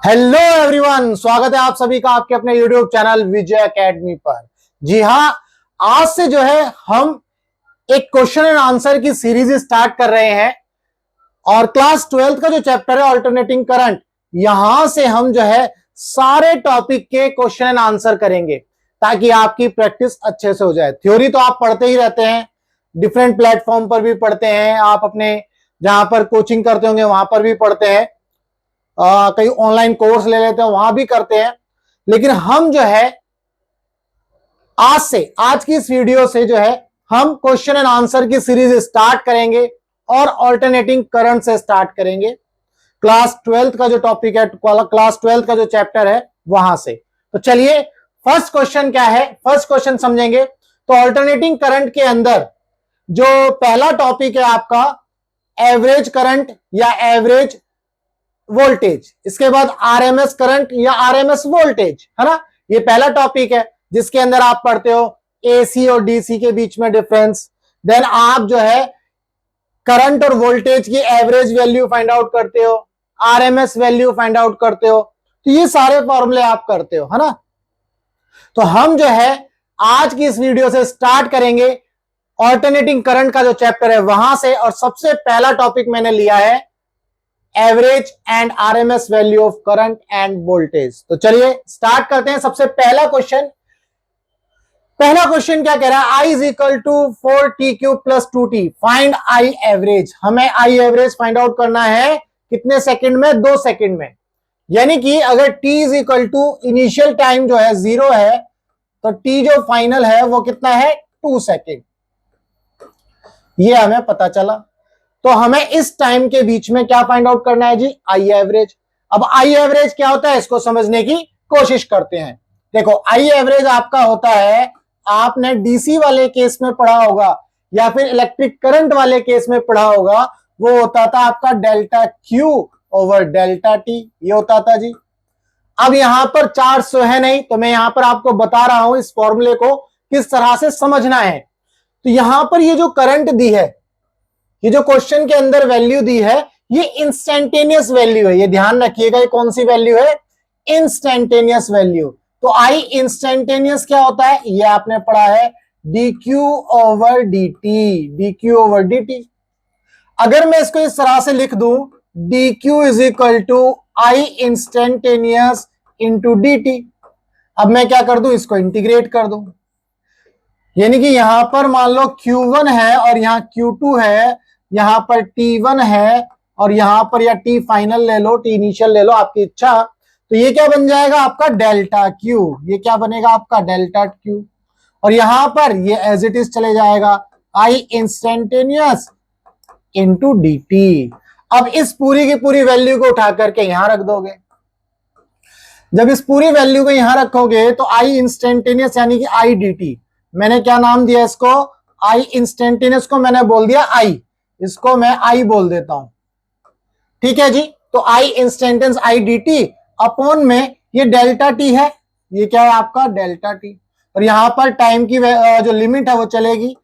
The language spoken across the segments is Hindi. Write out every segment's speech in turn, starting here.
हेलो एवरीवन, स्वागत है आप सभी का आपके अपने यूट्यूब चैनल विजय एकेडमी पर। जी हाँ, आज से जो है हम एक क्वेश्चन एंड आंसर की सीरीज स्टार्ट कर रहे हैं और क्लास 12th का जो चैप्टर है अल्टरनेटिंग करंट, यहां से हम जो है सारे टॉपिक के क्वेश्चन एंड आंसर करेंगे ताकि आपकी प्रैक्टिस अच्छे से हो जाए। थ्योरी तो आप पढ़ते ही रहते हैं, डिफरेंट प्लेटफॉर्म पर भी पढ़ते हैं, आप अपने जहां पर कोचिंग करते होंगे वहां पर भी पढ़ते हैं, कई ऑनलाइन कोर्स ले लेते हैं वहां भी करते हैं। लेकिन हम जो है आज की इस वीडियो से जो है हम क्वेश्चन एंड आंसर की सीरीज स्टार्ट करेंगे और ऑल्टरनेटिंग करंट से स्टार्ट करेंगे। क्लास 12th का जो टॉपिक है, क्लास 12th का जो चैप्टर है वहां से। तो चलिए फर्स्ट क्वेश्चन क्या है, फर्स्ट क्वेश्चन समझेंगे। तो ऑल्टरनेटिंग करंट के अंदर जो पहला टॉपिक है आपका एवरेज करंट या एवरेज वोल्टेज, इसके बाद आरएमएस करंट या आरएमएस वोल्टेज, है ना। ये पहला टॉपिक है जिसके अंदर आप पढ़ते हो एसी और डीसी के बीच में डिफरेंस। देन आप जो है करंट और वोल्टेज की एवरेज वैल्यू फाइंड आउट करते हो, आरएमएस वैल्यू फाइंड आउट करते हो। तो ये सारे फॉर्मूले आप करते हो, है ना। तो हम जो है आज की इस वीडियो से स्टार्ट करेंगे ऑल्टरनेटिंग करंट का जो चैप्टर है वहां से, और सबसे पहला टॉपिक मैंने लिया है average and RMS value of current end voltage. तो चलिए स्टार्ट करते हैं। सबसे पहला क्वेश्चन क्या कह रहा है, I is equal to 4t³ + 2t, find I average. हमें आई एवरेज फाइंड आउट करना है कितने सेकंड में, 2 सेकंड में। यानी कि अगर t is equal to initial time जो है 0 है, तो t जो फाइनल है वो कितना है, 2 सेकंड। ये हमें पता चला। तो हमें इस टाइम के बीच में क्या फाइंड आउट करना है जी, आई एवरेज। अब आई एवरेज क्या होता है इसको समझने की कोशिश करते हैं। देखो आई एवरेज आपका होता है, आपने डीसी वाले केस में पढ़ा होगा या फिर इलेक्ट्रिक करंट वाले केस में पढ़ा होगा, वो होता था आपका delta Q over delta T, ये होता था जी। अब यहां पर 400 है नहीं, तो मैं यहां पर आपको बता रहा हूं इस फॉर्मूले को किस तरह से समझना है। तो यहां पर ये जो करंट दी है, ये जो क्वेश्चन के अंदर वैल्यू दी है, ये इंस्टेंटेनियस वैल्यू है। ये ध्यान रखिएगा, ये कौन सी वैल्यू है, इंस्टेंटेनियस वैल्यू। तो आई इंस्टेंटेनियस क्या होता है, ये आपने पढ़ा है dq over dt, dq over dt। अगर मैं इसको इस तरह से लिख दूं, dq is equal to I instantaneous into dt। अब मैं क्या कर दूं, इसको इंटीग्रेट कर दूं। यानी कि यहां पर मान लो Q1 है और यहां Q2 है, यहां पर T1 है और यहां पर या T फाइनल ले लो, T इनिशियल ले लो, आपकी इच्छा। तो ये क्या बन जाएगा आपका डेल्टा Q, ये क्या बनेगा आपका डेल्टा Q। और यहां पर ये एज इट इज चले जाएगा आई इंस्टेंटेनियस इंटू dt। अब इस पूरी की पूरी वैल्यू को उठा करके यहां रख दोगे। जब इस पूरी वैल्यू को यहां रखोगे तो आई इंस्टेंटेनियस यानी कि आई dt, मैंने क्या नाम दिया इसको, आई इंस्टेंटेनियस को मैंने बोल दिया आई, इसको मैं आई बोल देता हूं, ठीक है जी। तो आई इंस्टेंटेनियस आई dt अपॉन में ये डेल्टा टी है, ये क्या है आपका डेल्टा टी। और यहां पर टाइम की जो लिमिट है वो चलेगी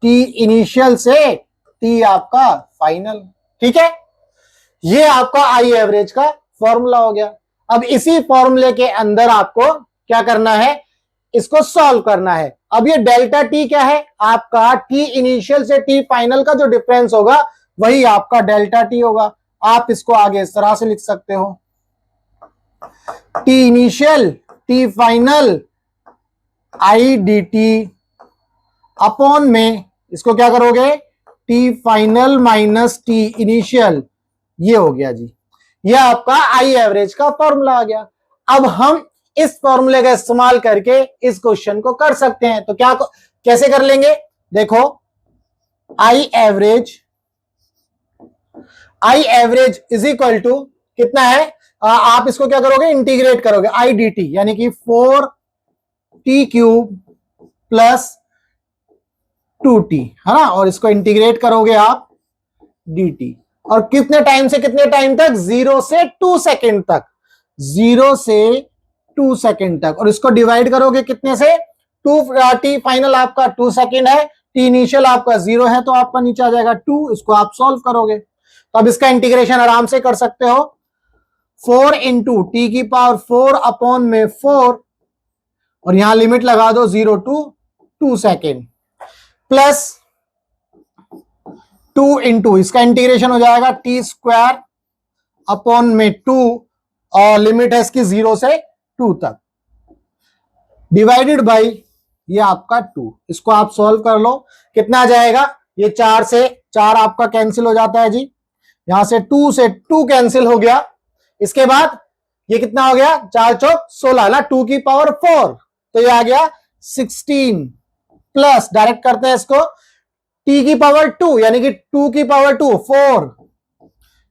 टी इनिशियल से टी आपका फाइनल, ठीक है। ये आपका आई एवरेज का फॉर्मूला हो गया। अब इसी फॉर्मूले के अंदर आपको क्या करना है, इसको सॉल्व करना है। अब ये डेल्टा टी क्या है आपका, टी इनिशियल से टी फाइनल का जो डिफरेंस होगा वही आपका डेल्टा टी होगा। आप इसको आगे इस तरह से लिख सकते हो, T initial T final I D T upon में इसको क्या करोगे, T final minus T initial, ये हो गया जी। ये आपका आई एवरेज का फॉर्मूला आ गया। अब हम इस फॉर्मूले का इस्तेमाल करके इस क्वेश्चन को कर सकते हैं। तो क्या कैसे कर लेंगे, देखो I average is equal to कितना है, आप इसको क्या करोगे, इंटीग्रेट करोगे आई डी टी, यानी कि 4t³ + 2t, है ना। और इसको इंटीग्रेट करोगे आप dt, और कितने टाइम से कितने टाइम तक, 0 से 2 सेकेंड तक, 0 से 2 सेकेंड तक। और इसको डिवाइड करोगे कितने से, 2t फाइनल आपका 2 सेकेंड है, t इनिशियल आपका 0 है, तो आपका नीचे आ जाएगा 2। इसको आप सॉल्व करोगे तो अब इसका इंटीग्रेशन आराम से कर सकते हो। 4 इंटू टी की पावर 4 अपॉन में 4, और यहां लिमिट लगा दो 0 to 2 सेकेंड, प्लस 2 इंटू इसका इंटीग्रेशन हो जाएगा टी स्क्वायर अपॉन में 2, और लिमिट है इसकी 0 से 2 तक, डिवाइडेड बाई ये आपका 2। इसको आप सॉल्व कर लो, कितना आ जाएगा, ये 4 से 4 आपका कैंसिल हो जाता है जी, यहां से 2 से 2 कैंसिल हो गया, इसके बाद ये कितना हो गया, 4 चौक 16 ना, 2 की पावर 4, तो ये आ गया 16, प्लस डायरेक्ट करते हैं इसको t की पावर 2 यानी कि 2 की पावर 2 4,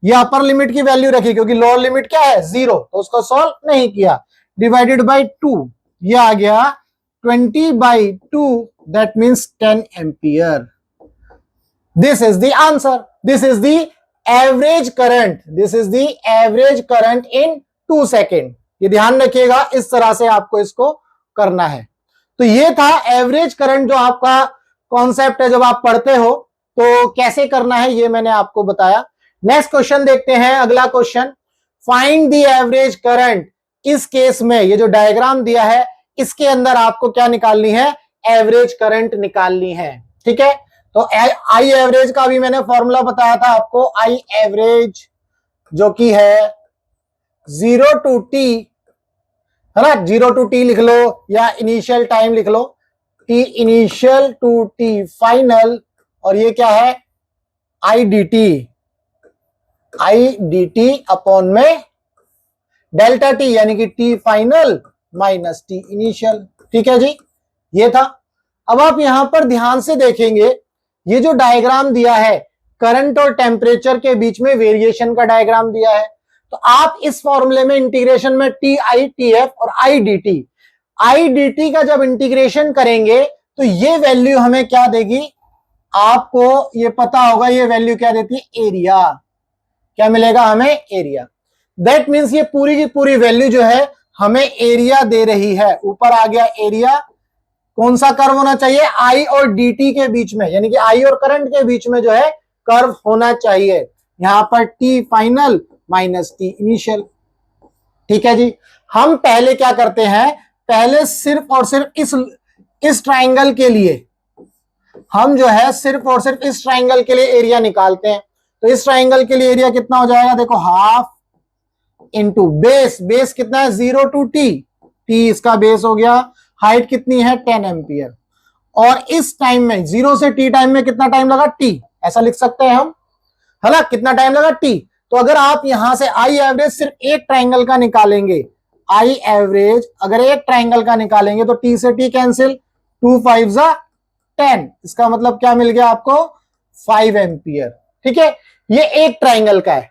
ये अपर लिमिट की वैल्यू रखी क्योंकि लोअर लिमिट क्या है 0, तो उसको सॉल्व नहीं किया, डिवाइडेड बाई 2, ये आ गया 20/2, that means 10 ampere. This is the answer, this is the average current, this is the average current in 2 second. ये ध्यान रखिएगा, इस तरह से आपको इसको करना है। तो ये था एवरेज करंट, जो आपका कॉन्सेप्ट है जब आप पढ़ते हो तो कैसे करना है ये मैंने आपको बताया। नेक्स्ट क्वेश्चन देखते हैं, अगला question, find the average current. इस केस में ये जो डायग्राम दिया है इसके अंदर आपको क्या निकालनी है, एवरेज करंट निकालनी है, ठीक है। तो आई एवरेज का भी मैंने फॉर्मूला बताया था आपको, आई एवरेज जो कि है 0 to t, है ना, 0 to t लिख लो या इनिशियल टाइम लिख लो, t initial to t final, और ये क्या है आई डी टी अपॉन में डेल्टा t यानी कि t final minus t initial, ठीक है जी, ये था। अब आप यहां पर ध्यान से देखेंगे, ये जो डायग्राम दिया है करंट और टेम्परेचर के बीच में वेरिएशन का डायग्राम दिया है, तो आप इस फॉर्मूले में इंटीग्रेशन में टी आई टी एफ और आई डी टी का जब इंटीग्रेशन करेंगे तो ये वैल्यू हमें क्या देगी, आपको ये पता होगा, ये वैल्यू क्या देती है, एरिया, क्या मिलेगा हमें, एरिया। दैट मीन्स ये पूरी की पूरी वैल्यू जो है हमें एरिया दे रही है। ऊपर आ गया एरिया, कौन सा कर्व होना चाहिए, आई और dt के बीच में, यानी कि आई और करंट के बीच में जो है कर्व होना चाहिए, यहां पर t final minus t initial, ठीक है जी। हम पहले क्या करते हैं, पहले सिर्फ और सिर्फ इस ट्राइंगल के लिए हम जो है सिर्फ और सिर्फ इस ट्राइंगल के लिए एरिया निकालते हैं। तो इस ट्राइंगल के लिए एरिया कितना हो जाएगा, देखो हाफ इंटू बेस कितना है 0 to t, इसका बेस हो गया, हाइट कितनी है 10 एम्पियर, और इस टाइम में 0 से t टाइम में कितना टाइम लगा t, ऐसा लिख सकते हैं हम, है ना, कितना टाइम लगा t। तो अगर आप यहां से आई एवरेज सिर्फ एक ट्राइंगल का निकालेंगे, आई एवरेज अगर एक ट्राइंगल का निकालेंगे तो t से t कैंसिल, 2 5 10, इसका मतलब क्या मिल गया आपको 5 एम्पियर, ठीक है, ये एक ट्राइंगल का है।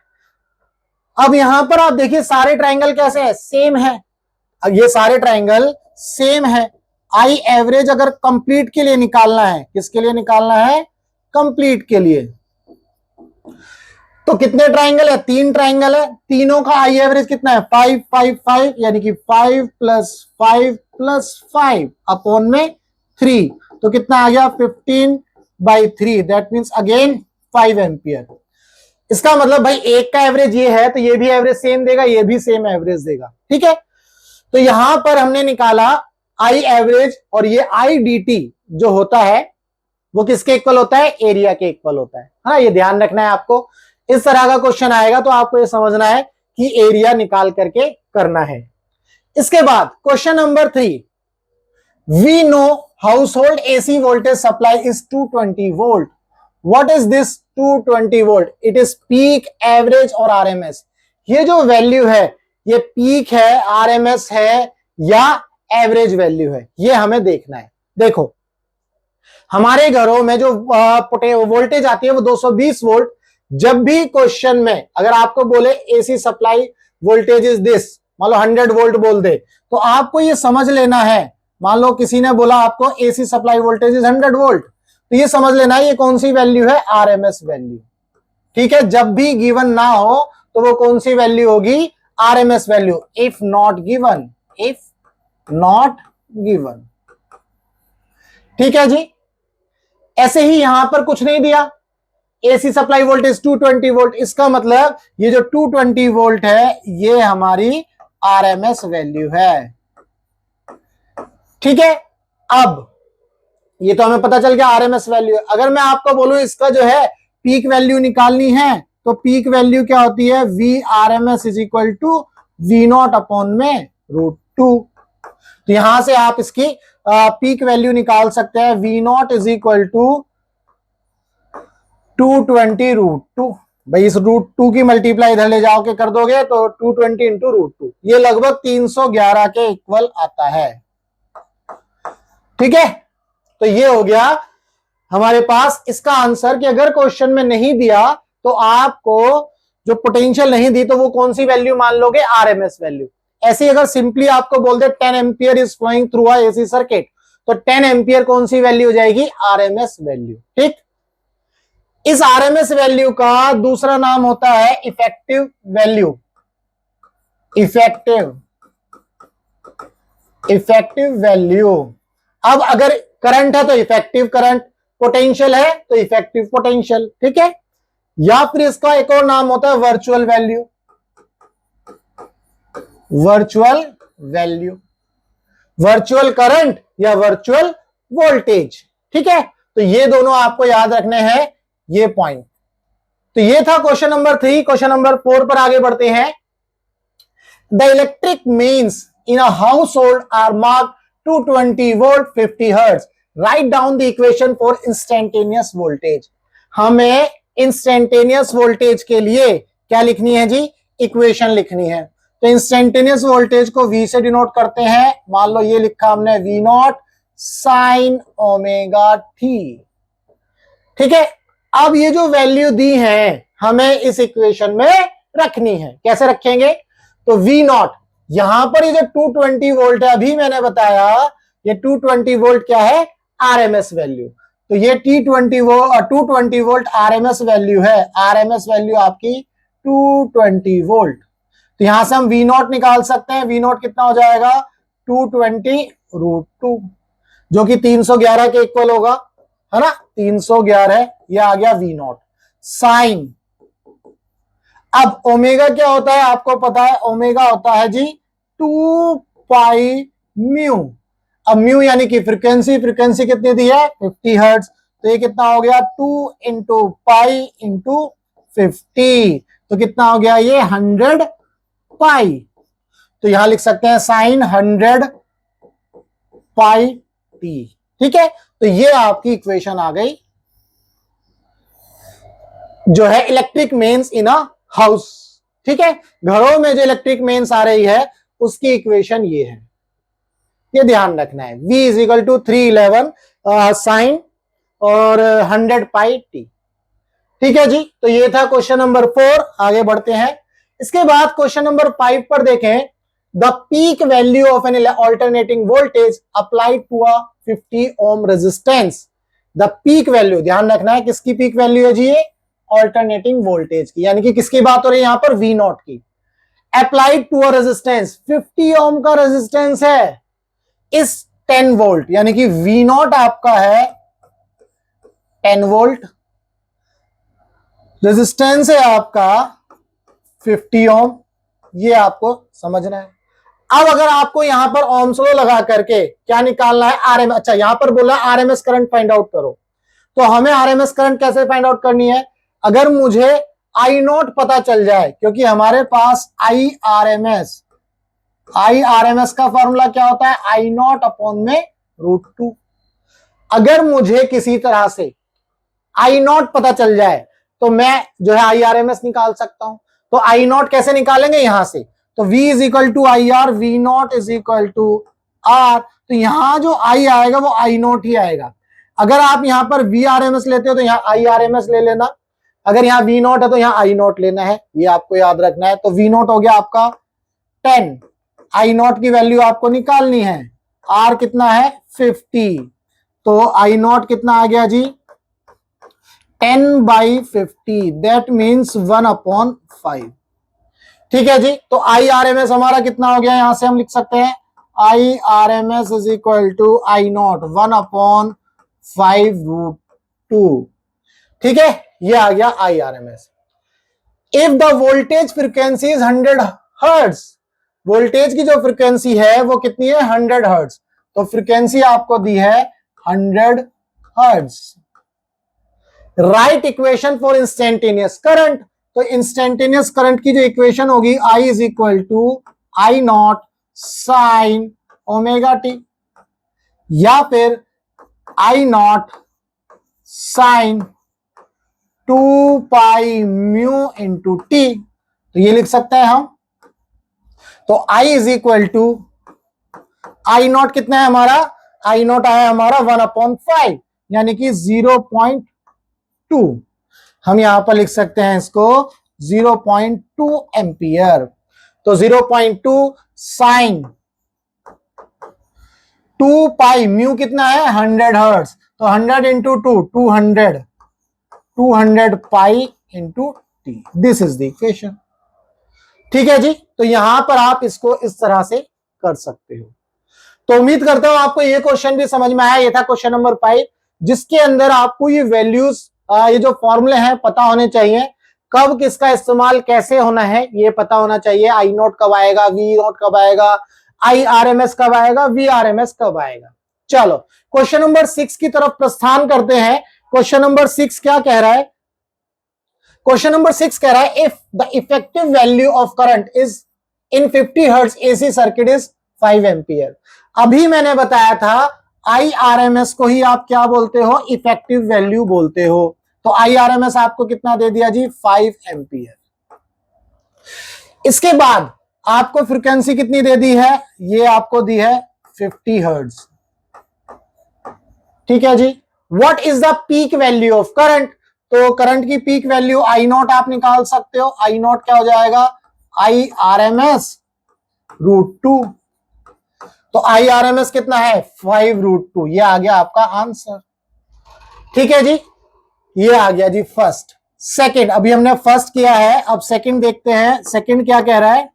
अब यहां पर आप देखिए सारे ट्राइंगल कैसे है, सेम है, अब ये सारे ट्राइंगल सेम है। आई एवरेज अगर कंप्लीट के लिए निकालना है, किसके लिए निकालना है, कंप्लीट के लिए, तो कितने ट्राइंगल है, 3 ट्राइंगल है, तीनों का आई एवरेज कितना है 5 5 5, यानी कि 5 + 5 + 5 अपॉन में 3, तो कितना आ गया 15/3, दैट मीन्स अगेन 5 एम्पियर। इसका मतलब भाई एक का एवरेज ये है तो ये भी एवरेज सेम देगा, ये भी सेम एवरेज देगा, ठीक है। तो यहां पर हमने निकाला आई एवरेज, और ये आई डी टी जो होता है वो किसके इक्वल होता है, एरिया के इक्वल होता है, हाँ, ये ध्यान रखना है आपको। इस तरह का क्वेश्चन आएगा तो आपको ये समझना है कि एरिया निकाल करके करना है। इसके बाद question number 3, we know household AC voltage supply is 220 volt, what is this 220 volt, it is peak, average और आरएमएस। ये जो वैल्यू है ये पीक है, आरएमएस है या एवरेज वैल्यू है, ये हमें देखना है। देखो हमारे घरों में जो वोल्टेज आती है वो 220 वोल्ट। जब भी क्वेश्चन में अगर आपको बोले AC supply voltage is this, मान लो 100 वोल्ट बोल दे, तो आपको ये समझ लेना है, मान लो किसी ने बोला आपको AC supply voltage is 100 volt, तो ये समझ लेना है ये कौन सी वैल्यू है, आरएमएस वैल्यू, ठीक है। जब भी गिवन ना हो तो वो कौन सी वैल्यू होगी, RMS value, if not given, ठीक है जी। ऐसे ही यहां पर कुछ नहीं दिया, एसी सप्लाई वोल्टेज 220 वोल्ट, इसका मतलब ये जो 220 वोल्ट है ये हमारी आरएमएस वैल्यू है। ठीक है, अब ये तो हमें पता चल गया आरएमएस वैल्यू। अगर मैं आपको बोलूं इसका जो है पीक वैल्यू निकालनी है तो पीक वैल्यू क्या होती है, V R M S is equal to V not upon में √2। तो यहां से आप इसकी पीक वैल्यू निकाल सकते हैं, V not is equal to 220 √2। भाई इस √2 की मल्टीप्लाई इधर ले जाओ के कर दोगे तो 220 इंटू √2, ये लगभग 311 के इक्वल आता है। ठीक है, तो ये हो गया हमारे पास इसका आंसर कि अगर क्वेश्चन में नहीं दिया तो आपको जो पोटेंशियल नहीं दी तो वो कौन सी वैल्यू मान लोगे, आरएमएस वैल्यू। ऐसे अगर सिंपली आपको बोल दे 10 ampere is flowing through a AC circuit, तो 10 एम्पियर कौन सी वैल्यू हो जाएगी, आरएमएस वैल्यू। ठीक, इस आरएमएस वैल्यू का दूसरा नाम होता है इफेक्टिव वैल्यू। Effective value. अब अगर करंट है तो इफेक्टिव करंट, पोटेंशियल है तो इफेक्टिव पोटेंशियल। ठीक है, या फिर इसका एक और नाम होता है वर्चुअल वैल्यू। वर्चुअल करंट या वर्चुअल वोल्टेज। ठीक है, तो ये दोनों आपको याद रखने हैं ये पॉइंट। तो ये था क्वेश्चन नंबर 3। क्वेश्चन नंबर 4 पर आगे बढ़ते हैं। The electric means in a household are marked 220 volt 50 hertz. Write down the equation for instantaneous voltage. हमें इंस्टेंटेनियस वोल्टेज के लिए क्या लिखनी है जी, इक्वेशन लिखनी है। तो इंस्टेंटेनियस वोल्टेज को V से डिनोट करते हैं। मान लो ये लिखा हमने V not sine omega T. ठीक है, अब ये जो वैल्यू दी है हमें इस इक्वेशन में रखनी है। कैसे रखेंगे, तो V नॉट, यहां पर ये जो 220 वोल्ट है अभी मैंने बताया ये 220 वोल्ट क्या है, आरएमएस वैल्यू। तो ये 220 वोल्ट आरएमएस वैल्यू है। आरएमएस वैल्यू आपकी 220 वोल्ट। तो यहां से हम वी नॉट निकाल सकते हैं। वी नॉट कितना हो जाएगा, 220 √2, जो कि 311 के इक्वल होगा, है ना। 311 ये आ गया वी नॉट साइन। अब ओमेगा क्या होता है आपको पता है, ओमेगा होता है जी 2 पाई म्यू। अब म्यू यानी कि फ्रीक्वेंसी कितनी दी है, 50 हर्ट्ज। तो ये कितना हो गया, 2 इंटू पाई इंटू 50, तो कितना हो गया ये 100 पाई। तो यहां लिख सकते हैं साइन 100 पाई टी। ठीक है, तो ये आपकी इक्वेशन आ गई जो है electric mains in a house. ठीक है, घरों में जो इलेक्ट्रिक मेन्स आ रही है उसकी इक्वेशन ये है, ये ध्यान रखना है। V is equal to 311 sine और 100 पाई टी। ठीक है जी, तो ये था क्वेश्चन नंबर 4। आगे बढ़ते हैं। इसके बाद क्वेश्चन नंबर 5 पर देखें। The peak value of an alternating voltage applied to a 50 ohm resistance. The peak value, ध्यान रखना है किसकी पीक वैल्यू है जी, ये ऑल्टरनेटिंग वोल्टेज की, यानी कि किसकी बात हो रही है यहां पर, V नॉट की। अप्लाइड टू अ रेजिस्टेंस, 50 ओम का रेजिस्टेंस है इस 10 वोल्ट, यानी कि V नॉट आपका है 10 वोल्ट, रेजिस्टेंस है आपका 50 ओम। ये आपको समझना है। अब अगर आपको यहां पर ओम्स लॉ लगा करके क्या निकालना है, आरएमएस। अच्छा, यहां पर बोला आरएमएस करंट फाइंड आउट करो, तो हमें आरएमएस करंट कैसे फाइंड आउट करनी है। अगर मुझे आई नॉट पता चल जाए, क्योंकि हमारे पास आई आरएमएस का फॉर्मूला क्या होता है, आई नॉट अपॉन में √2। अगर मुझे किसी तरह से आई नॉट पता चल जाए तो मैं जो है आई आरएमएस निकाल सकता हूं। तो आई नॉट कैसे निकालेंगे, यहां से, तो V is equal to I R, V not is equal to R. तो यहां जो आई आएगा वो आई नॉट ही आएगा। अगर आप यहां पर वी आरएमएस लेते हो तो यहां आई आरएमएस ले लेना, अगर यहां V नॉट है तो यहां आई नॉट लेना है, ये आपको याद रखना है। तो V नॉट हो गया आपका 10, आई नॉट की वैल्यू आपको निकालनी है, आर कितना है 50, तो आई नॉट कितना आ गया जी 10/50, दैट मीन्स 1/5। ठीक है जी, तो आई आर एम एस हमारा कितना हो गया, यहां से हम लिख सकते हैं I R M S is equal to I not 1/5 √2। ठीक है, ये आ गया IRMS। If the voltage frequency is 100 hertz, voltage की जो फ्रीक्वेंसी है वो कितनी है 100 हर्ट्ज, तो फ्रीक्वेंसी आपको दी है 100 hertz. Write equation for instantaneous current, तो इंस्टेंटेनियस करंट की जो इक्वेशन होगी I is equal to I not sine omega T, या फिर I not sine 2 pi mu into T, तो ये लिख सकते हैं हम। तो I is equal to I not कितना है हमारा, I नॉट आया हमारा 1/5 यानी कि 0.2, हम यहां पर लिख सकते हैं इसको 0.2 एम्पियर। तो 0.2 साइन 2 पाई म्यू कितना है 100 हर्ट्ज, तो 100 into 2 200 pi into T, this is the equation. ठीक है जी, तो यहां पर आप इसको इस तरह से कर सकते हो। तो उम्मीद करता हूं आपको ये क्वेश्चन भी समझ में आया। ये था क्वेश्चन नंबर 5, जिसके अंदर आपको ये वैल्यूज, ये जो फॉर्मूले हैं पता होने चाहिए, कब किसका इस्तेमाल कैसे होना है ये पता होना चाहिए। आई नोट कब आएगा, वी नोट कब आएगा, IRMS कब आएगा, VRMS कब आएगा। चलो क्वेश्चन नंबर 6 की तरफ प्रस्थान करते हैं। क्वेश्चन नंबर 6 क्या कह रहा है, क्वेश्चन नंबर 6 कह रहा है if the effective value of current is in 50 hertz AC circuit is 5 ampere. अभी मैंने बताया था IRMS को ही आप क्या बोलते हो, इफेक्टिव वैल्यू बोलते हो। तो IRMS आपको कितना दे दिया जी 5 एम्पियर। इसके बाद आपको फ्रीक्वेंसी कितनी दे दी है, ये आपको दी है 50 हर्ट्ज। ठीक है जी। What is the peak value of current, तो करंट की पीक वैल्यू I नॉट आप निकाल सकते हो। I नॉट क्या हो जाएगा IRMS √2, तो IRMS कितना है 5 √2, ये आ गया आपका आंसर। ठीक है जी, ये आ गया जी फर्स्ट। सेकंड, अभी हमने फर्स्ट किया है, अब सेकंड देखते हैं। सेकंड क्या कह रहा है,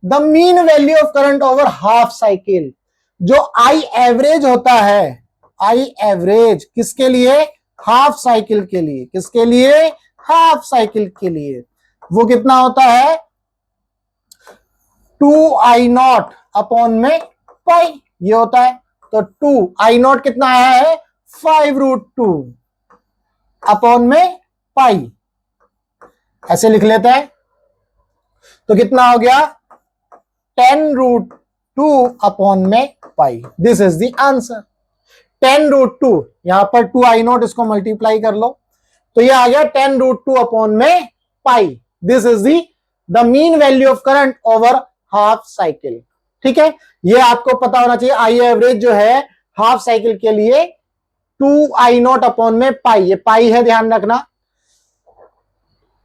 the mean value of current over half cycle, जो I एवरेज होता है, I एवरेज किसके लिए, हाफ साइकिल के लिए, किसके लिए, हाफ साइकिल के लिए, वो कितना होता है 2I नॉट अपॉन में पाई, ये होता है। तो 2I नॉट कितना आया है 5 √2 अपॉन में पाई, ऐसे लिख लेते हैं। तो कितना हो गया 10 √2 अपॉन में pi, this is the answer. 10 √2, यहां पर 2I नॉट, इसको मल्टीप्लाई कर लो, तो ये आ गया 10 √2 अपॉन में pi, this is the mean value of current over half cycle. ठीक है, ये आपको पता होना चाहिए। I एवरेज जो है हाफ साइकिल के लिए 2I नॉट अपॉन में पाई, ये पाई है, ध्यान रखना।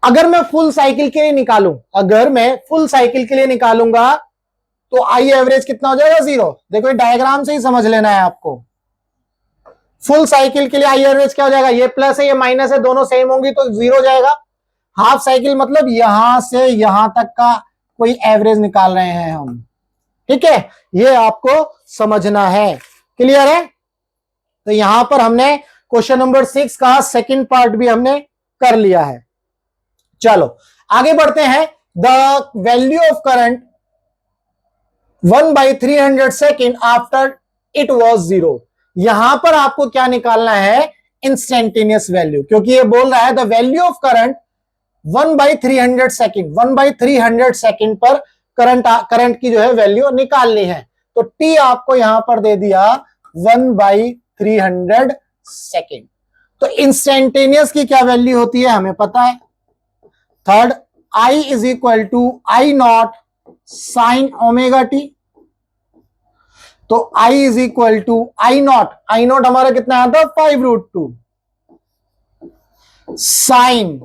अगर मैं फुल साइकिल के लिए निकालूं, अगर मैं फुल साइकिल के लिए निकालूंगा तो I एवरेज कितना हो जाएगा 0। देखो ये डायग्राम से ही समझ लेना है आपको। फुल साइकिल के लिए I एवरेज क्या हो जाएगा, ये प्लस है ये माइनस है, दोनों सेम होंगी तो 0 जाएगा। हाफ साइकिल मतलब यहां से यहां तक का कोई एवरेज निकाल रहे हैं हम। ठीक है, ये आपको समझना है। क्लियर है, तो यहां पर हमने क्वेश्चन नंबर 6 का सेकंड पार्ट भी हमने कर लिया है। चलो आगे बढ़ते हैं। The value of current 1/300 second after it was 0, यहां पर आपको क्या निकालना है इंस्टेंटेनियस वैल्यू, क्योंकि ये बोल रहा है the value of current 1/300 second, 1/300 second पर करंट की जो है वैल्यू निकालनी है। तो टी आपको यहां पर दे दिया 1/300 सेकेंड। तो इंस्टेंटेनियस की क्या वैल्यू होती है हमें पता है। Third, I is equal to I not sine omega T, तो I is equal to I not हमारा कितना आता है 5 √2 साइन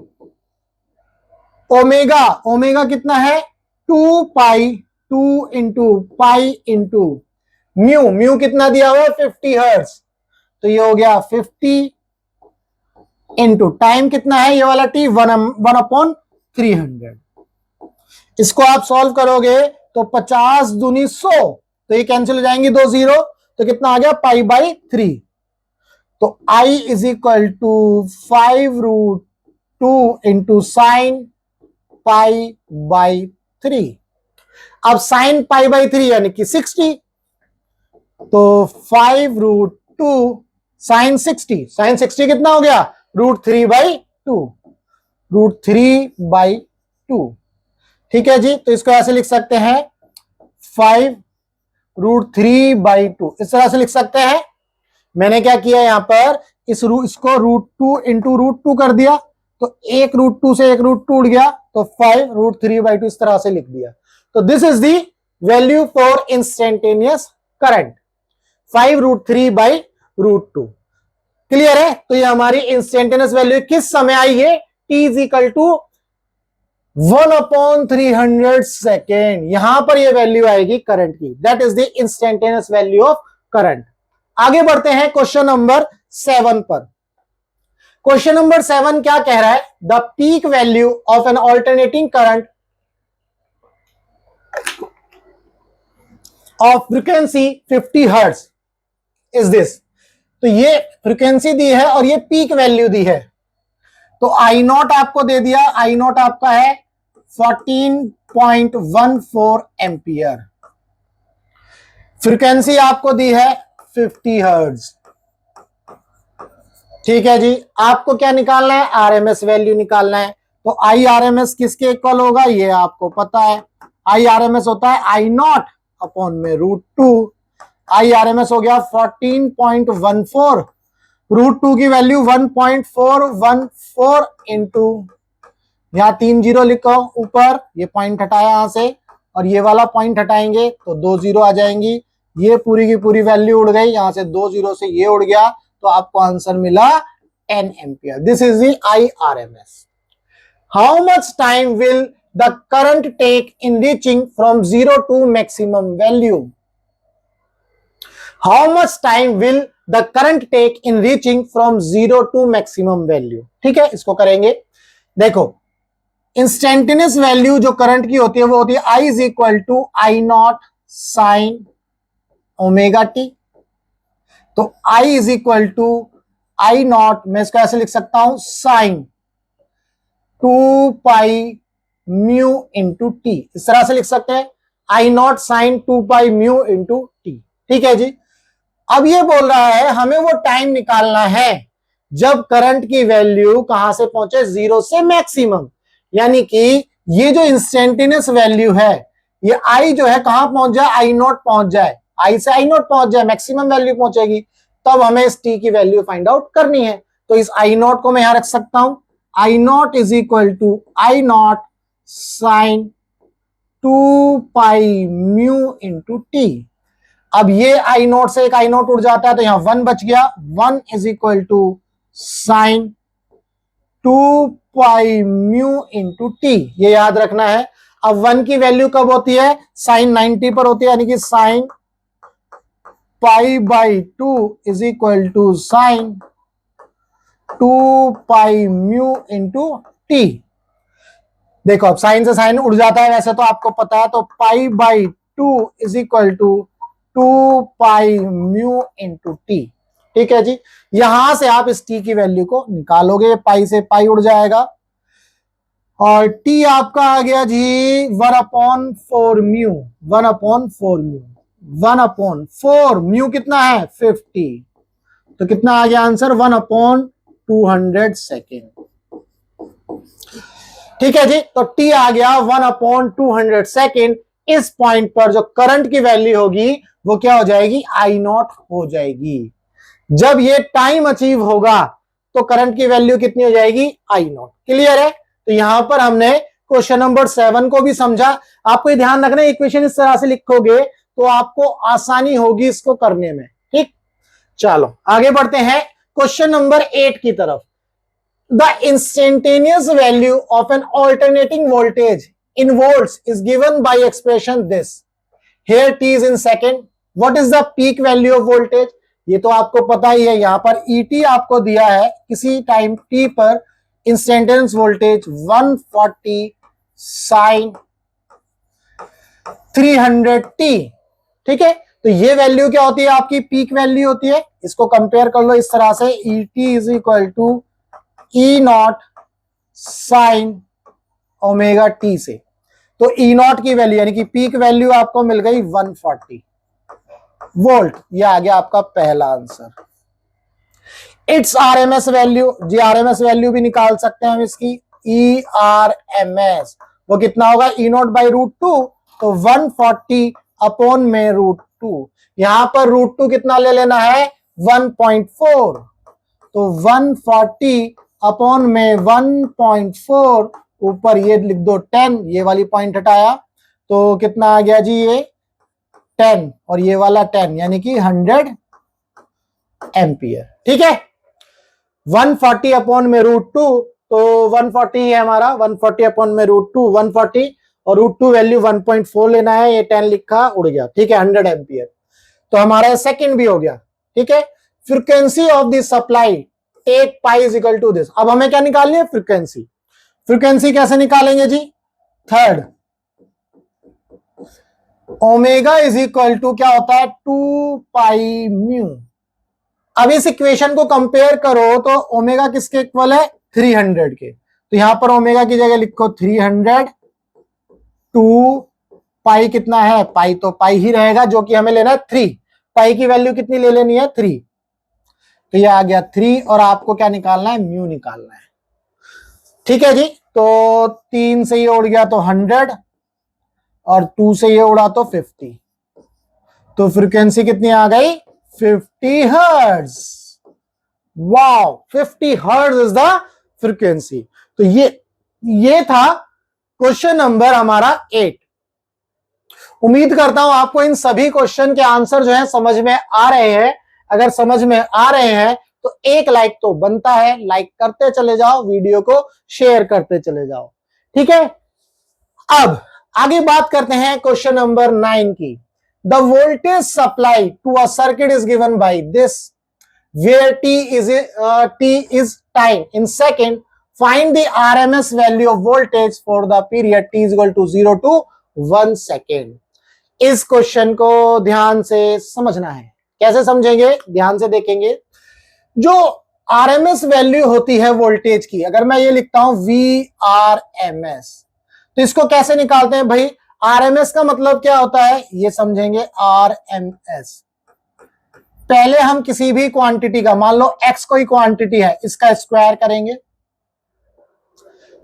ओमेगा कितना है 2 पाई, 2 इंटू पाई इंटू म्यू कितना दिया हुआ है 50 हर्ट्ज, तो ये हो गया 50 इंटू टाइम कितना है ये वाला टी 1/300। इसको आप सॉल्व करोगे तो 50 दूनी 100, तो ये कैंसिल हो जाएंगी 2 0, तो कितना आ गया π/3। तो I is equal to 5√2 into sine pi by 3। अब साइन पाई बाई 3 यानी कि 60, तो 5√2 साइन 60, साइन 60 कितना हो गया, √3/2, √3/2। ठीक है जी, तो इसको ऐसे लिख सकते हैं 5√3/2, इस तरह से लिख सकते हैं। मैंने क्या किया यहां पर, इसको √2 इंटू √2 कर दिया, तो एक √2 से एक √2 उड़ गया, तो 5√3/2 इस तरह से लिख दिया। तो this is the value for instantaneous current, 5√3/√2। Clear है? तो ये हमारी इंस्टेंटेनियस वैल्यू किस समय आई है, t is equal to 1/300 second, यहां पर ये वैल्यू आएगी करंट की, that is the instantaneous value of current. आगे बढ़ते हैं क्वेश्चन नंबर 7 पर। क्वेश्चन नंबर 7 क्या कह रहा है, the peak value of an alternating current of frequency 50 hertz is this. तो ये फ्रीक्वेंसी दी है और ये पीक वैल्यू दी है। तो आई नॉट आपको दे दिया, आई नॉट आपका है 14.14 एम्पियर, फ्रीक्वेंसी आपको दी है 50 हर्ट्ज। ठीक है जी, आपको क्या निकालना है, आरएमएस वैल्यू निकालना है। तो आई आरएमएस किसके इक्वल होगा, ये आपको पता है, आई आरएमएस होता है आई नॉट अपॉन में √2। आई आरएमएस हो गया 14.14, √2 की वैल्यू 1.414 इंटू, यहां 3 जीरो लिखो ऊपर, ये पॉइंट हटाया यहां से और ये वाला पॉइंट हटाएंगे तो 2 जीरो आ जाएंगी, ये पूरी की पूरी वैल्यू उड़ गई, यहां से 2 जीरो से ये उड़ गया, तो आपको आंसर मिला 10 ampere. This is the I RMS. How much time will the current take in reaching from 0 to maximum value, how much time will the current take in reaching from 0 to maximum value. ठीक है, इसको करेंगे। देखो, इंस्टेंटेनियस वैल्यू जो करंट की होती है वो होती है I is equal to I naught sine omega T. तो I is equal to I naught, मैं इसको ऐसे लिख सकता हूं sine 2 pi mu into t, इस तरह से लिख सकते हैं, I naught sine 2 pi mu into T. ठीक है जी, अब ये बोल रहा है हमें वो टाइम निकालना है जब करंट की वैल्यू कहां से पहुंचे, 0 से मैक्सिमम, यानी कि ये जो इंस्टेंटेनियस वैल्यू है, ये आई जो है कहां पहुंच जाए, आई नॉट पहुंच जाए, आई से आई नॉट पहुंच जाए, मैक्सिमम वैल्यू पहुंचेगी, तब हमें इस टी की वैल्यू फाइंड आउट करनी है। तो इस आई नॉट को मैं यहां रख सकता हूं, I naught is equal to I naught sine 2 pi mu into t. अब ये आई नॉट से एक आई नॉट उड़ जाता है, तो यहां 1 बच गया, 1 is equal to sine 2 pi mu into T, ये याद रखना है। अब 1 की वैल्यू कब होती है, साइन 90 पर होती है, यानी कि sine pi by 2 is equal to sine 2 pi mu into T. देखो, अब साइन से साइन उड़ जाता है, वैसे तो आपको पता है, तो pi by 2 is equal to 2 pi mu into T. ठीक है जी, यहां से आप इस टी की वैल्यू को निकालोगे, पाई से पाई उड़ जाएगा और टी आपका आ गया जी 1/4 म्यू, 1/4 म्यू, 1/4 म्यू कितना है 50, तो कितना आ गया आंसर 1/200 सेकेंड। ठीक है जी, तो टी आ गया 1/200 सेकेंड। इस पॉइंट पर जो करंट की वैल्यू होगी वो क्या हो जाएगी, आई नॉट हो जाएगी। जब ये टाइम अचीव होगा तो करंट की वैल्यू कितनी हो जाएगी, आई नॉट। क्लियर है? तो यहां पर हमने क्वेश्चन नंबर 7 को भी समझा। आपको ये ध्यान रखना है, इक्वेशन इस तरह से लिखोगे तो आपको आसानी होगी इसको करने में। ठीक, चलो आगे बढ़ते हैं क्वेश्चन नंबर 8 की तरफ। The instantaneous value of an alternating voltage in volts is given by expression this. Here T is in second. What is the peak value of voltage? ये तो आपको पता ही है, यहां पर ET आपको दिया है, किसी टाइम T पर इंस्टेंटेनियस वोल्टेज 140 साइन 300T। ठीक है, तो ये वैल्यू क्या होती है, आपकी पीक वैल्यू होती है। इसको कंपेयर कर लो इस तरह से, E T is equal to E not sine omega T से। तो ई नॉट की वैल्यू यानी कि पीक वैल्यू आपको मिल गई 140 वोल्ट। ये आ गया आपका पहला आंसर। इट्स आरएमएस वैल्यू, जी आरएमएस वैल्यू भी निकाल सकते हैं हम इसकी, ई आर एम एस वो कितना होगा, ई नॉट बाई √2, तो 140 अपॉन में √2। यहां पर √2 कितना ले लेना है, 1.4, तो 140 अपॉन में 1.4, ऊपर ये लिख दो 10, ये वाली पॉइंट हटाया तो कितना आ गया जी, ये 10 और ये वाला 10 यानी कि 100 एम्पियर। ठीक है, 140 अपॉन में √2, तो 140 है हमारा, 140 अपॉन में √2, 140 और √2 वैल्यू 1.4 लेना है, ये 10 लिखा उड़ गया। ठीक है, 100 एम्पियर, तो हमारा सेकंड भी हो गया। ठीक है, frequency of the supply take pi is equal to this. अब हमें क्या निकालनी है, फ्रीक्वेंसी। फ्रीक्वेंसी कैसे निकालेंगे जी, third omega is equal to क्या होता है, 2 पाई म्यू। अब इस इक्वेशन को कंपेयर करो तो ओमेगा किसके इक्वल है, 300 के, तो यहां पर ओमेगा की जगह लिखो 300, 2 पाई कितना है, पाई तो पाई ही रहेगा, जो कि हमें लेना है 3, पाई की वैल्यू कितनी ले लेनी है, 3, तो ये आ गया 3 और आपको क्या निकालना है, म्यू निकालना है। ठीक है जी, तो 3 से ये उड़ गया तो 100 और 2 से ये उड़ा तो 50, तो फ्रीक्वेंसी कितनी आ गई, 50 hertz. Wow, 50 hertz is the frequency. तो ये था क्वेश्चन नंबर हमारा 8। उम्मीद करता हूं आपको इन सभी क्वेश्चन के आंसर जो है समझ में आ रहे हैं। अगर समझ में आ रहे हैं तो एक लाइक तो बनता है, लाइक करते चले जाओ, वीडियो को शेयर करते चले जाओ। ठीक है, अब आगे बात करते हैं क्वेश्चन नंबर 9 की। The voltage supply to a circuit is given by this, where t is time in second, find the RMS value of voltage for the period t is equal to 0 to 1 second। इस क्वेश्चन को ध्यान से समझना है। कैसे समझेंगे, ध्यान से देखेंगे। जो RMS वैल्यू होती है वोल्टेज की, अगर मैं ये लिखता हूं VRMS, तो इसको कैसे निकालते हैं भाई, RMS का मतलब क्या होता है ये समझेंगे। RMS पहले हम किसी भी क्वांटिटी का, मान लो x कोई क्वांटिटी है, इसका स्क्वायर करेंगे,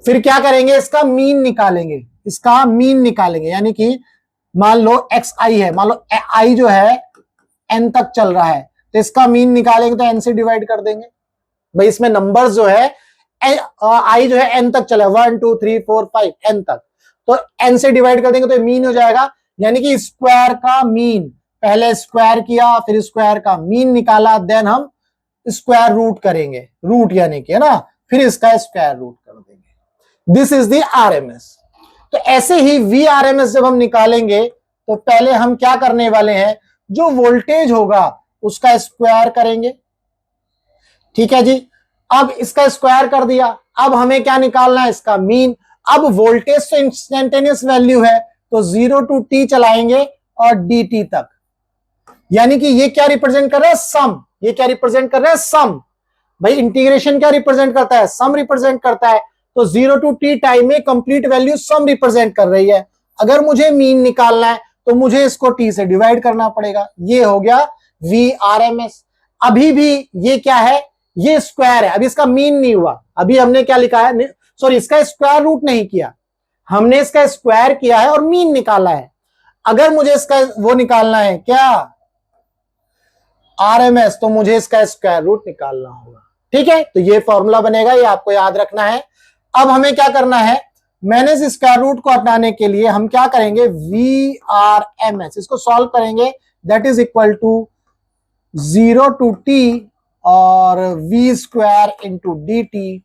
फिर क्या करेंगे, इसका मीन निकालेंगे, इसका मीन निकालेंगे, यानी कि मान लो x i है, मान लो i जो है n तक चल रहा है, तो इसका मीन निकालेंगे तो n से डिवाइड कर देंगे। भाई इसमें नंबर्स जो है i जो है n तक चला, 1 2 3 4 5 n तक, तो n से डिवाइड कर देंगे तो मीन हो जाएगा। यानी कि स्क्वायर का मीन, पहले स्क्वायर किया फिर स्क्वायर का मीन निकाला, देन हम स्क्वायर रूट करेंगे, रूट यानी कि है ना, फिर इसका स्क्वायर रूट कर देंगे। This is the RMS. तो ऐसे ही वी आरएमएस जब हम निकालेंगे तो पहले हम क्या करने वाले हैं, जो वोल्टेज होगा उसका स्क्वायर करेंगे। ठीक है जी, अब इसका स्क्वायर कर दिया, अब हमें क्या निकालना है, इसका मीन। अब वोल्टेज तो इंस्टेंटेनियस वैल्यू है, तो 0 टू t चलाएंगे और dt तक, यानी कि ये क्या रिप्रेजेंट कर रहा है, सम। ये क्या रिप्रेजेंट कर रहा है, सम। भाई इंटीग्रेशन क्या रिप्रेजेंट करता है, सम रिप्रेजेंट करता है, तो 0 टू t टाइम में कंप्लीट वैल्यू सम रिप्रेजेंट कर रही है। अगर मुझे मीन निकालना है तो मुझे इसको t से डिवाइड करना पड़ेगा। ये हो गया VRMS। अभी भी ये क्या है, ये स्क्वायर है, अभी इसका मीन नहीं हुआ। अभी हमने क्या लिखा है, सॉरी इसका स्क्वायर रूट नहीं किया, हमने इसका स्क्वायर किया है और मीन निकाला है। अगर मुझे इसका वो निकालना है क्या, RMS, तो मुझे इसका स्क्वायर रूट निकालना होगा। ठीक है, तो ये फॉर्मूला बनेगा, ये आपको याद रखना है। अब हमें क्या करना है, मैंने इस स्क्वायर रूट को हटाने के लिए हम क्या करेंगे, VRMS इसको सॉल्व करेंगे, that is equal to 0 to t और v square into dt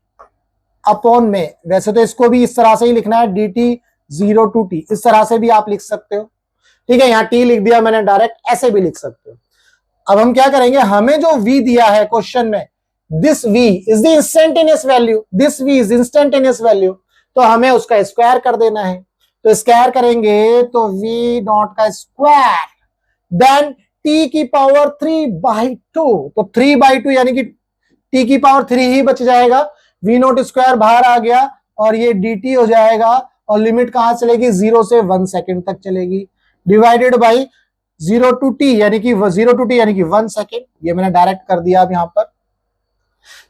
upon में, वैसे तो इसको भी इस तरह से ही लिखना है, dt 0 टू t, इस तरह से भी आप लिख सकते हो। ठीक है, यहां t लिख दिया मैंने डायरेक्ट, ऐसे भी लिख सकते हो। अब हम क्या करेंगे, हमें जो v दिया है क्वेश्चन में, this v is the instantaneous value, this v is instantaneous value, तो हमें उसका स्क्वायर कर देना है। तो स्क्वायर करेंगे तो v नॉट का स्क्वायर, देन t की पावर 3/2, तो 3/2 यानी कि t की पावर 3 ही बच जाएगा, v नॉट स्क्वायर बाहर आ गया और ये dt हो जाएगा, और लिमिट कहां चलेगी 0 से 1 सेकेंड तक चलेगी, डिवाइडेड बाई 0 to t यानी कि 1 सेकेंड, ये मैंने डायरेक्ट कर दिया। अब यहां पर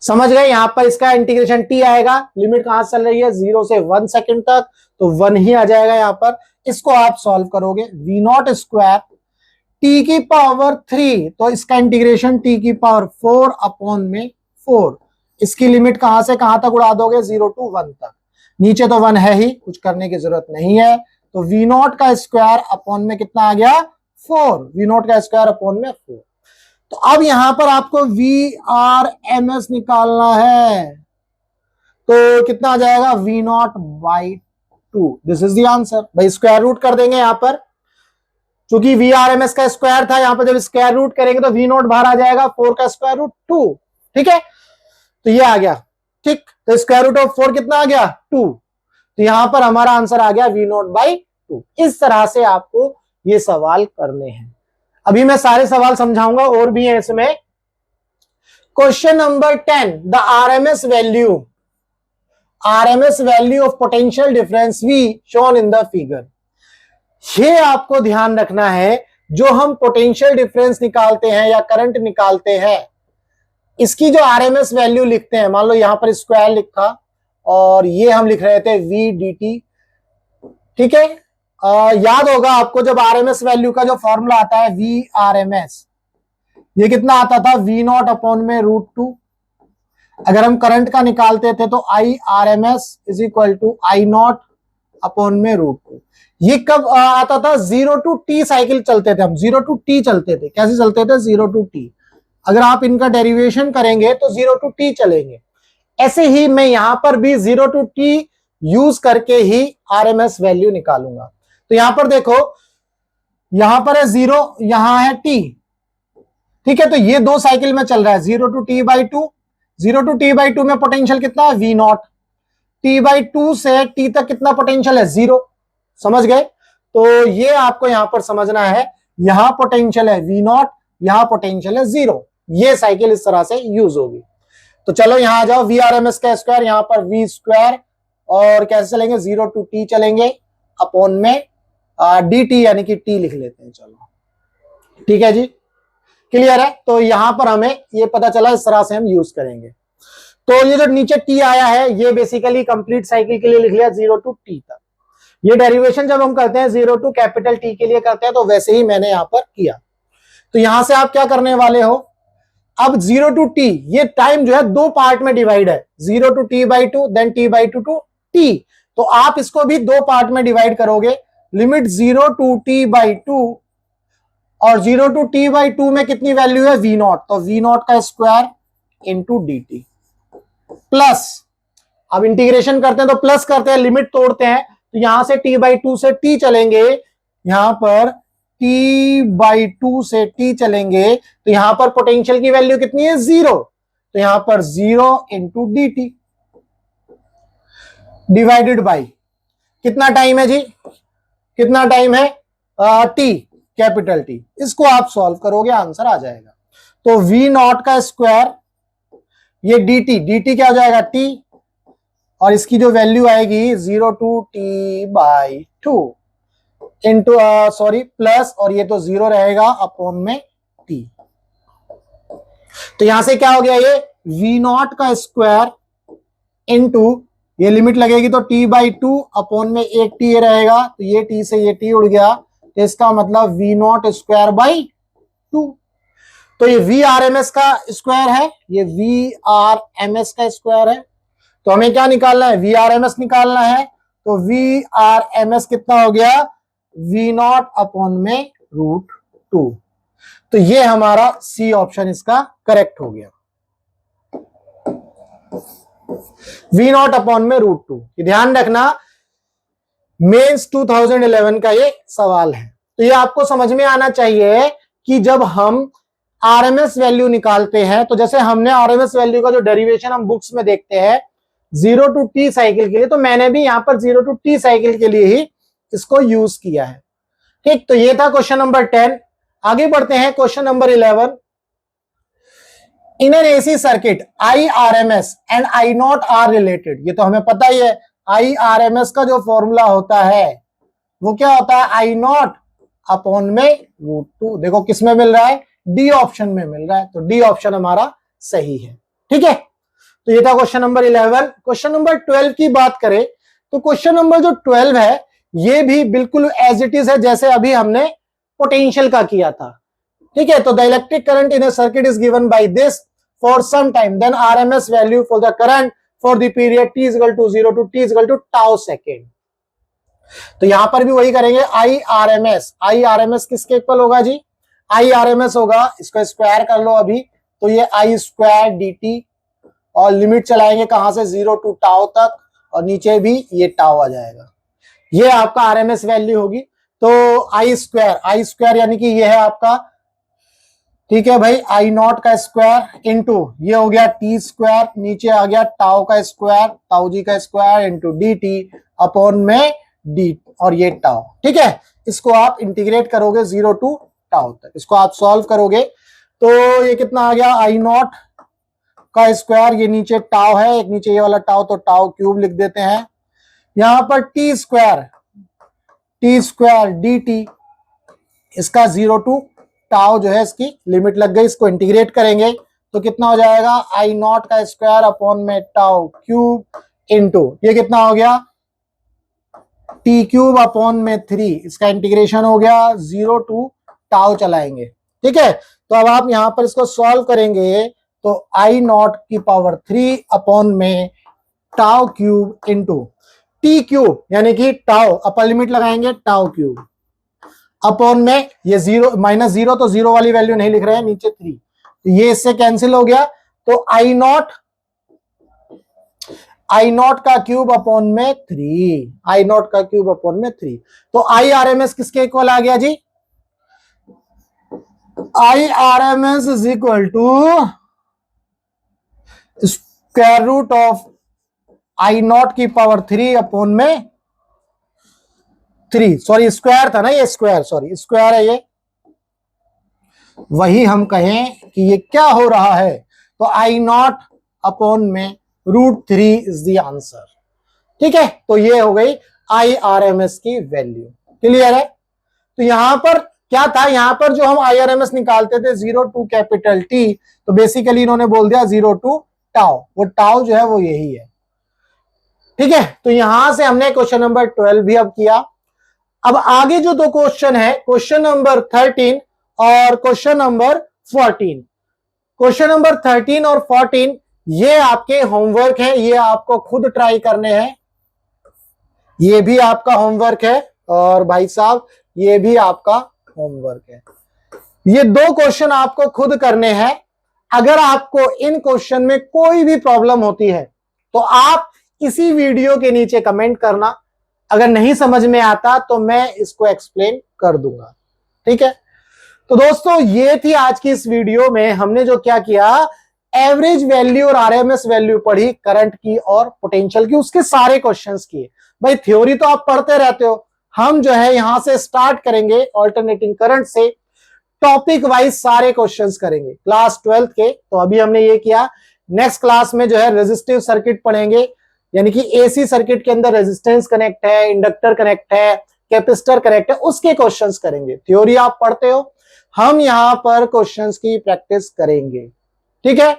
समझ गए, यहां पर इसका इंटीग्रेशन t आएगा, लिमिट कहां से चल रही है 0 से 1 सेकेंड तक, तो 1 ही आ जाएगा यहां पर। इसको आप सॉल्व करोगे, v नॉट स्क्वायर t की पावर 3, तो इसका इंटीग्रेशन t की पावर 4 अपॉन में 4, इसकी लिमिट कहां से कहां तक उड़ा दोगे 0 to 1 तक, नीचे तो 1 है ही, कुछ करने की जरूरत नहीं है, तो v नॉट का स्क्वायर अपॉन में कितना आ गया 4, v नॉट का स्क्वायर अपॉन में 4। तो अब यहां पर आपको VRMS निकालना है, तो कितना आ जाएगा v not by 2, this is the answer. भाई स्क्वायर रूट कर देंगे यहां पर, क्योंकि VRMS का स्क्वायर था, यहां पर जब स्क्वायर रूट करेंगे तो v नॉट बाहर आ जाएगा, 4 का स्क्वायर रूट 2, ठीक है, तो ये आ गया, ठीक, तो स्क्वायर रूट ऑफ 4 कितना आ गया 2, तो यहां पर हमारा आंसर आ गया v नॉट बाई 2। इस तरह से आपको ये सवाल करने हैं। अभी मैं सारे सवाल समझाऊंगा, और भी है इसमें। Question number 10, the RMS value of potential difference V shown in the figure. ये आपको ध्यान रखना है, जो हम पोटेंशियल डिफरेंस निकालते हैं या करंट निकालते हैं, इसकी जो RMS वैल्यू लिखते हैं, मान लो यहां पर स्क्वायर लिखा और ये हम लिख रहे थे V dt, ठीक है, याद होगा आपको जब RMS वैल्यू का जो फॉर्मूला आता है VRMS, ये कितना आता था V नॉट अपॉन में √2। अगर हम करंट का निकालते थे तो IRMS is equal to I not upon में √2। ये कब आता था 0 to t साइकिल चलते थे, हम 0 to t चलते थे, कैसे चलते थे 0 to t, अगर आप इनका डेरिवेशन करेंगे तो 0 to t चलेंगे। ऐसे ही मैं यहां पर भी 0 to t यूज करके ही RMS वैल्यू निकालूंगा। तो यहां पर देखो, यहां पर है 0, यहां है t, ठीक है, तो ये दो साइकिल में चल रहा है 0 to t/2, 0 to t/2 में पोटेंशियल कितना है v नॉट, t/2 से t तक कितना पोटेंशियल है 0, समझ गए। तो ये आपको यहां पर समझना है, यहां पोटेंशियल है v नॉट, यहां पोटेंशियल है 0, ये साइकिल इस तरह से यूज होगी। तो चलो यहां आ जाओ, VRMS का स्क्वायर, यहां पर v स्क्वायर, और कैसे चलेंगे 0 to t चलेंगे, अपॉन में dt यानी कि t लिख लेते हैं, चलो ठीक है जी, क्लियर है। तो यहां पर हमें ये पता चला, इस तरह से हम यूज करेंगे। तो ये जो नीचे t आया है, ये बेसिकली कंप्लीट साइकिल के लिए लिख लिया 0 to t तक। ये डेरिवेशन जब हम करते हैं 0 to कैपिटल T के लिए करते हैं, तो वैसे ही मैंने यहां पर किया। तो यहां से आप क्या करने वाले हो, अब 0 to t, ये टाइम जो है दो पार्ट में डिवाइड है, 0 to t/2 then t/2 to t, तो आप इसको भी दो पार्ट में डिवाइड करोगे, लिमिट 0 to t/2, और 0 to t/2 में कितनी वैल्यू है v नॉट, तो v नॉट का स्क्वायर इंटू dt प्लस, अब इंटीग्रेशन करते हैं तो प्लस करते हैं, लिमिट तोड़ते हैं, तो यहां से t/2 से t चलेंगे, यहां पर t/2 से t चलेंगे, तो यहां पर पोटेंशियल की वैल्यू कितनी है 0, तो यहां पर 0 इंटू dt डिवाइडेड बाई कितना टाइम है जी, कितना टाइम है t, कैपिटल T, इसको आप सॉल्व करोगे आंसर आ जाएगा। तो v नॉट का स्क्वायर, ये dt क्या हो जाएगा t, और इसकी जो वैल्यू आएगी 0 to t/2 into sorry plus, और ये तो 0 रहेगा अपॉन में t, तो यहां से क्या हो गया, ये v नॉट का स्क्वायर इंटू, ये लिमिट लगेगी तो t/2 अपॉन में एक t ये रहेगा, तो ये t से ये t उड़ गया, तो इसका मतलब v नॉट स्क्वायर बाई 2। तो ये VRMS का स्क्वायर है, ये VRMS का स्क्वायर है, तो हमें क्या निकालना है VRMS निकालना है, तो VRMS कितना हो गया v नॉट अपॉन में √2, तो ये हमारा सी ऑप्शन इसका करेक्ट हो गया, v नॉट अपॉन में √2। ध्यान रखना, मेंस 2011 का ये सवाल है, तो ये आपको समझ में आना चाहिए कि जब हम RMS वैल्यू निकालते हैं, तो जैसे हमने RMS वैल्यू का जो डेरिवेशन हम बुक्स में देखते हैं 0 to t साइकिल के लिए, तो मैंने भी यहां पर 0 to t साइकिल के लिए ही इसको यूज किया है, ठीक। तो ये था क्वेश्चन नंबर 10। आगे बढ़ते हैं question number 11। In an AC circuit I R M S and I not R related. ये तो हमें पता ही है, आई आर एम एस का जो फॉर्मूला होता है वो क्या होता है, आई नॉट अपॉन में √2। देखो किस में मिल रहा है, डी ऑप्शन में मिल रहा है, तो डी ऑप्शन हमारा सही है। ठीक है, तो ये था क्वेश्चन नंबर 11। क्वेश्चन नंबर 12 की बात करें तो क्वेश्चन नंबर जो 12 है ये भी बिल्कुल एज इट इज है जैसे अभी हमने पोटेंशियल का किया था। ठीक है, तो the electric current in a circuit is given by this for some time, then RMS value for the period फॉर द पीरियड t equal to 0 to t equal to tau second. तो यहां पर भी वही करेंगे, आई आर एम एस किसके इक्वल होगा जी, आई आर एम एस होगा, इसको स्क्वायर कर लो अभी, तो ये आई स्क्वायर डी टी, और लिमिट चलाएंगे कहां से, 0 टू टाउ तक, और नीचे भी ये टाउ आ जाएगा, ये आपका आरएमएस वैल्यू होगी। तो आई स्क्वायर यानी कि ये है आपका, ठीक है भाई, आई नॉट का स्क्वायर इंटू ये हो गया टी स्क्वायर, नीचे आ गया टाउ का स्क्वायर, टाउ जी का square into D T upon में डी, और ये टाउ। ठीक है, इसको आप इंटीग्रेट करोगे 0 टू टाउ तक, इसको आप सॉल्व करोगे तो ये कितना आ गया, आई नॉट का स्क्वायर, ये नीचे टाउ है, एक नीचे ये वाला टाउ, तो टाउ क्यूब लिख देते हैं। यहां पर टी स्क्वायर डी टी, इसका 0 टू टाउ जो है इसकी लिमिट लग गई, इसको इंटीग्रेट करेंगे तो कितना हो जाएगा, आई नॉट का स्क्वायर अपॉन में टाउ क्यूब इंटू ये कितना हो गया, टी क्यूब अपॉन में 3, इसका इंटीग्रेशन हो गया 0 टू टाउ चलाएंगे। ठीक है, तो अब आप यहां पर इसको सॉल्व करेंगे तो आई नॉट की पावर 3 अपॉन में tau cube into T cube यानी कि टाउ, अपर लिमिट लगाएंगे टाउ क्यूब अपॉन में ये 0 -0, तो 0 वाली वैल्यू नहीं लिख रहे हैं, नीचे 3, तो ये इससे कैंसिल हो गया, तो आई नॉट का क्यूब अपॉन में 3, आई नॉट का क्यूब अपॉन में 3, तो आई आर एम एस किसके इक्वल आ गया जी, I R M S is equal to square root of I naught की पावर 3 अपॉन में 3, सॉरी स्क्वायर था ना ये, स्क्वायर है ये, वही हम कहें कि ये क्या हो रहा है, तो आई नॉट अपॉन में √3 इज द आंसर। ठीक है, तो ये हो गई आई आर एम एस की वैल्यू। क्लियर है, तो यहां पर क्या था, यहां पर जो हम आई आर एम एस निकालते थे 0 टू कैपिटल टी, तो बेसिकली इन्होंने बोल दिया 0 टू टाउ, वो टाउ जो है वो यही है। ठीक है, तो यहां से हमने क्वेश्चन नंबर 12 भी अब किया। अब आगे जो दो क्वेश्चन है, क्वेश्चन नंबर 13 और क्वेश्चन नंबर 14, क्वेश्चन नंबर 13 और 14 ये आपके होमवर्क है, ये आपको खुद ट्राई करने हैं, ये भी आपका होमवर्क है, और भाई साहब ये भी आपका होमवर्क है। ये दो क्वेश्चन आपको खुद करने हैं। अगर आपको इन क्वेश्चन में कोई भी प्रॉब्लम होती है तो आप इसी वीडियो के नीचे कमेंट करना, अगर नहीं समझ में आता तो मैं इसको एक्सप्लेन कर दूंगा। ठीक है, तो दोस्तों ये थी आज की इस वीडियो में, हमने जो क्या किया, एवरेज वैल्यू और आरएमएस वैल्यू पढ़ी, करंट की और पोटेंशियल की, उसके सारे क्वेश्चंस किए। भाई थ्योरी तो आप पढ़ते रहते हो, हम जो है यहां से स्टार्ट करेंगे ऑल्टरनेटिंग करंट से, टॉपिक वाइज सारे क्वेश्चंस करेंगे क्लास 12 के। तो अभी हमने ये किया, नेक्स्ट क्लास में जो है रेजिस्टिव सर्किट पढ़ेंगे, यानी कि एसी सर्किट के अंदर रेजिस्टेंस कनेक्ट है, इंडक्टर कनेक्ट है, कैपेसिटर कनेक्ट है, उसके क्वेश्चंस करेंगे। थ्योरी आप पढ़ते हो, हम यहां पर क्वेश्चंस की प्रैक्टिस करेंगे। ठीक है,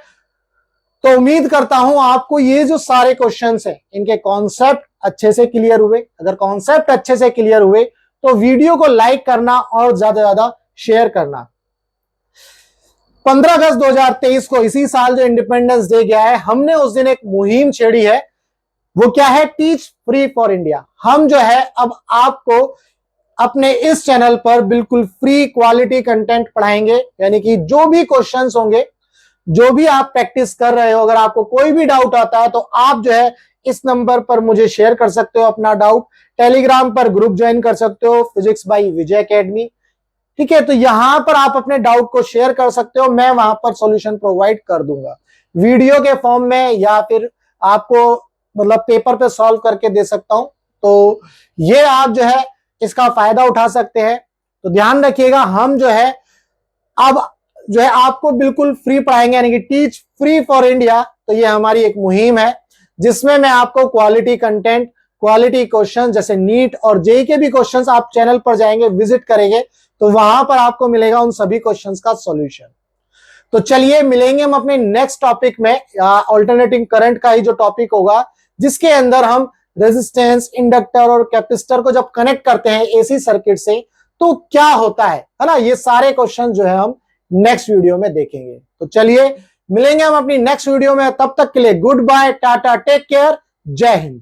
तो उम्मीद करता हूं आपको ये जो सारे क्वेश्चंस हैं इनके कॉन्सेप्ट अच्छे से क्लियर हुए। अगर कॉन्सेप्ट अच्छे से क्लियर हुए तो वीडियो को लाइक करना और ज्यादा से ज्यादा शेयर करना। 15 अगस्त 2023 को, इसी साल जो इंडिपेंडेंस डे गया है, हमने उस दिन एक मुहिम छेड़ी है, वो क्या है, टीच फ्री फॉर इंडिया। हम जो है अब आपको अपने इस चैनल पर बिल्कुल फ्री क्वालिटी कंटेंट पढ़ाएंगे, यानी कि जो भी क्वेश्चंस होंगे, जो भी आप प्रैक्टिस कर रहे हो, अगर आपको कोई भी डाउट आता है तो आप जो है इस नंबर पर मुझे शेयर कर सकते हो अपना डाउट, टेलीग्राम पर ग्रुप ज्वाइन कर सकते हो, फिजिक्स बाय विजय एकेडमी। ठीक है, तो यहां पर आप अपने डाउट को शेयर कर सकते हो, मैं वहां पर सॉल्यूशन प्रोवाइड कर दूंगा वीडियो के फॉर्म में, या फिर आपको मतलब पेपर पे सॉल्व करके दे सकता हूं। तो ये आप जो है इसका फायदा उठा सकते हैं। तो ध्यान रखिएगा, हम जो है अब जो है आपको बिल्कुल फ्री पढ़ाएंगे, यानी कि टीच फ्री फॉर इंडिया। तो ये हमारी एक मुहिम है जिसमें मैं आपको क्वालिटी कंटेंट, क्वालिटी क्वेश्चन, जैसे नीट और जेई के भी क्वेश्चंस, आप चैनल पर जाएंगे, विजिट करेंगे तो वहां पर आपको मिलेगा उन सभी क्वेश्चंस का सॉल्यूशन। तो चलिए मिलेंगे हम अपने नेक्स्ट टॉपिक में, अल्टरनेटिंग करंट का ही जो टॉपिक होगा, जिसके अंदर हम रेजिस्टेंस, इंडक्टर और कैपेसिटर को जब कनेक्ट करते हैं एसी सर्किट से तो क्या होता है ना, ये सारे क्वेश्चन जो है हम नेक्स्ट वीडियो में देखेंगे। तो चलिए मिलेंगे हम अपनी नेक्स्ट वीडियो में, तब तक के लिए good bye, tata, take care, जय हिंद।